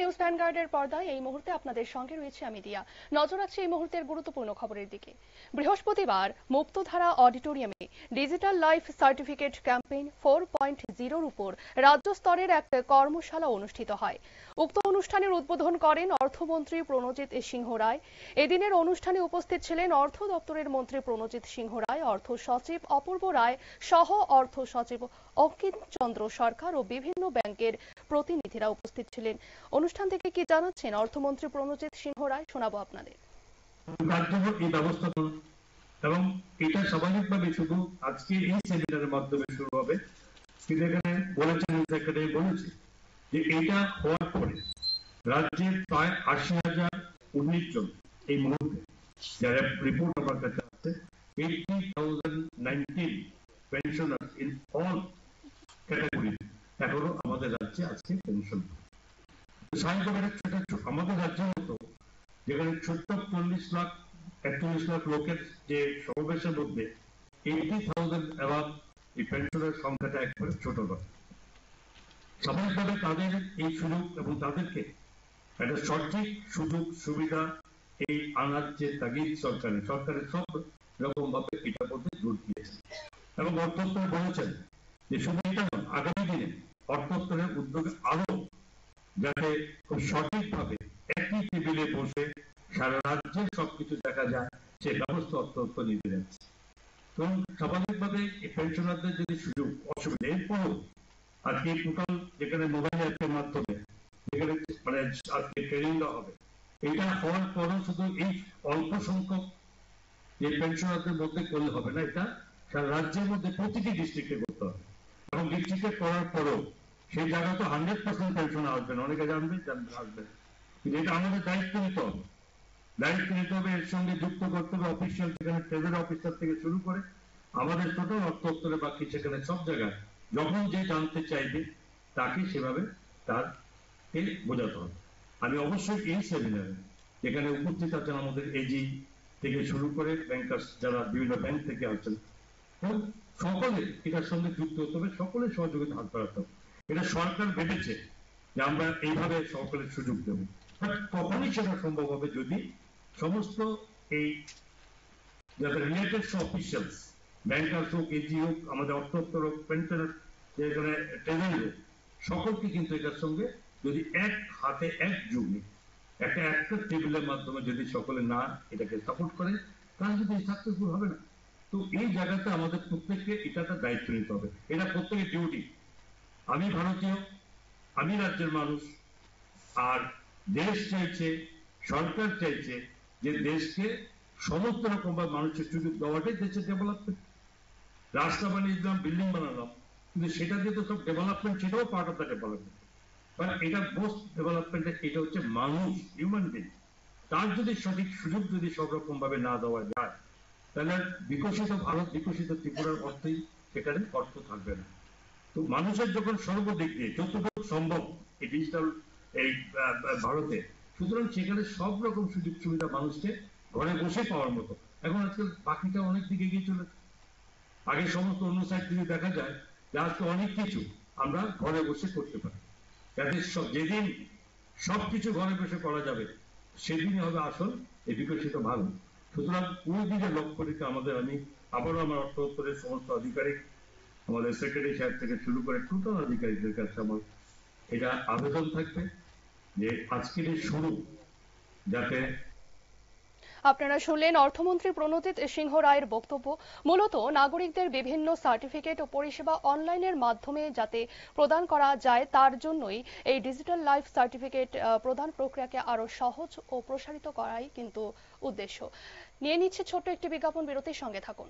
News ভ্যানগার্ডের পর্দায় এই মুহূর্তে আপনাদের সঙ্গে রয়েছে আমি দিয়া। নজর রাখছি এই মুহূর্তের গুরুত্বপূর্ণ খবরের দিকে। বৃহস্পতিবার মুক্তধারা অডিটোরিয়ামে ডিজিটাল লাইফ সার্টিফিকেট ক্যাম্পেইন 4.0 উপর রাজ্য স্তরের এক কর্মশালা অনুষ্ঠিত হয়। উক্ত অনুষ্ঠানের উদ্বোধন করেন অর্থমন্ত্রী প্রণজিৎ সিংহ রায়। এদিনের অনুষ্ঠানে উপস্থিত ছিলেন অর্থ দপ্তরের মন্ত্রী প্রণজিৎ সিংহ রায়, অর্থ সচিব অপূর্ব রায় সহ অর্থ সচিব অঙ্কিত চন্দ্র সরকার ও বিভিন্ন ব্যাংকের প্রতিনিধিরা উপস্থিত ছিলেন। অনুষ্ঠান থেকে কি জানাচ্ছেন অর্থমন্ত্রী প্রণজিৎ সিংহ রায়, শোনাবো আপনাদের। এই ব্যবস্থাপনা এবং এটা স্বাভাবিকভাবে শুধু আজকে এই সেমিনারের মাধ্যমে শুরু হবে, কিন্তু এখানে বলেছেন সেক্রেটারি বলেছে যে এটা হওয়ার পরে রাজ্যের প্রায় 80,019 জন এই মুহূর্তে যারা রিপোর্ট আমার কাছে আছে 80,019 পেনশনার্স ইন অল ক্যাটাগরি এখনো আমাদের রাজ্যে আজকে পেনশন আমাদের রাজ্যের মতো যেখানে 41 লাখ লোকের যে সমাবেশের মধ্যে 80,000 এবং এই পেনশনের সংখ্যাটা একবারে ছোট নয়। স্বাভাবিকভাবে তাদের এই সুযোগ এবং তাদেরকে একটা সঠিক সুযোগ সুবিধা এই আনার যে তাগিদ সরকারের সব রকম ভাবে এটা করতে জোর দিয়েছে এবং অর্থ দপ্তর বলেছেন যে শুধু এটা নয়, আগামী দিনে অর্থ দপ্তরের উদ্যোগে আরো যাতে খুব সঠিকভাবে একই টেবিলে বসে সারা রাজ্যে সবকিছু দেখা যায় সে ব্যবস্থা অর্থ দপ্তর নিতে যাচ্ছে। এবং স্বাভাবিকভাবে এই পেনশনারদের যদি সুযোগ অসুবিধা এরপরও আজকে টোটাল যেখানে মোবাইল অ্যাপের মাধ্যমে যেখানে মানে আজকে ট্রেনিং দেওয়া হবে, এটা হওয়ার পরও শুধু এই অল্প সংখ্যক যে পেনশনারদের মধ্যে করলে হবে না, এটা সারা রাজ্যের মধ্যে প্রতিটি ডিস্ট্রিক্টে করতে হবে এবং ডিস্ট্রিক্টে করার পরও সেই জায়গা তো 100% পেনশন আসবে না, অনেকে আসবে, কিন্তু এটা আমাদের দায়িত্ব নিতে হবে। এর সঙ্গে যুক্ত করতে হবে অফিসিয়াল, সেখানে ট্রেজারি অফিসার থেকে শুরু করে আমাদের টোটাল অর্থ দপ্তরে বাকি সেখানে সব জায়গায় যখন যে জানতে চাইবে তাকে সেভাবে তারকে বোঝাতে হবে। আমি অবশ্যই এই সেমিনারে যেখানে উপস্থিত আছেন আমাদের এজি থেকে শুরু করে ব্যাংকার্স যারা বিভিন্ন ব্যাংক থেকে আসছেন এবং সকলে এটার সঙ্গে যুক্ত হতে হবে, সকলের সহযোগিতা হাত বাড়াতে হবে। এটা সরকার ভেবেছে যে আমরা এইভাবে সকলের সুযোগ দেব, বাট কখনই সেটা সম্ভব হবে যদি সমস্ত এই যাদের রিলেটেড অফিসিয়ালস ব্যাংকার্স হোক, এজি হোক, আমাদের অর্থ দপ্তর হোক, পেনশনার যেখানে ট্রেজারি হোক, সকলকে কিন্তু এটার সঙ্গে যদি এক হাতে এক যুগে একটা টেবিলের মাধ্যমে যদি সকলে না এটাকে সাপোর্ট করে তাহলে যদি সাকসেসফুল হবে না। তো এই জায়গাতে আমাদের প্রত্যেককে এটা একটা দায়িত্ব নিতে হবে, এটা প্রত্যেকের ডিউটি। আমি ভারতীয়, আমি রাজ্যের মানুষ, আর দেশ চাইছে, সরকার চাইছে যে দেশকে সমস্ত রকম বা মানুষের সুযোগ দেওয়াটাই দেশের ডেভেলপমেন্ট। রাস্তা বানিয়ে দিলাম, বিল্ডিং বানালাম, কিন্তু সেটা দিয়ে তো সব ডেভেলপমেন্ট, সেটাও part of the development. But এটা মোস্ট ডেভেলপমেন্টের এটা হচ্ছে মানুষ, হিউম্যান বিং। তার যদি সঠিক সুযোগ যদি সব রকম ভাবে না দেওয়া যায় তাহলে বিকশিত ভারত, বিকশিত ত্রিপুরার অর্থেই সেখানে অর্থ থাকবে না। তো মানুষের যখন সর্বদিক দিয়ে যতটুকু সম্ভব এই ডিজিটাল এই ভারতে, সুতরাং সেখানে সব রকম সুযোগ সুবিধা মানুষকে ঘরে বসে পাওয়ার মতো। এখন আজকাল বাকিটা অনেক দিকে এগিয়ে চলেছে। আগে সমস্ত অন্য সাইড থেকে দেখা যায় যে আজকে অনেক কিছু আমরা ঘরে বসে করতে পারি। যেদিন সবকিছু ঘরে বসে করা যাবে সেদিনই হবে আসল এই বিকশিত ভারত। সুতরাং ওই দিকে লক্ষ্য রেখে আমি আবারও আমার অর্থ দপ্তরের সমস্ত আধিকারিক, আমাদের সেক্রেটারি সাহেব থেকে শুরু করে টোটাল আধিকারিকদের কাছে আমার এটা আবেদন থাকবে যে আজকের এই শুরু যাতে। আপনারা শুনলেন অর্থমন্ত্রী প্রণজিৎ সিংহ রায়ের বক্তব্য। মূলত নাগরিকদের বিভিন্ন সার্টিফিকেট ও পরিষেবা অনলাইনের মাধ্যমে যাতে প্রদান করা যায় তার জন্যই এই ডিজিটাল লাইফ সার্টিফিকেট প্রদান প্রক্রিয়াকে আরো সহজ ও প্রসারিত করাই কিন্তু উদ্দেশ্য। নিয়ে নিচ্ছে ছোট্ট একটি বিজ্ঞাপন বিরতির, সঙ্গে থাকুন।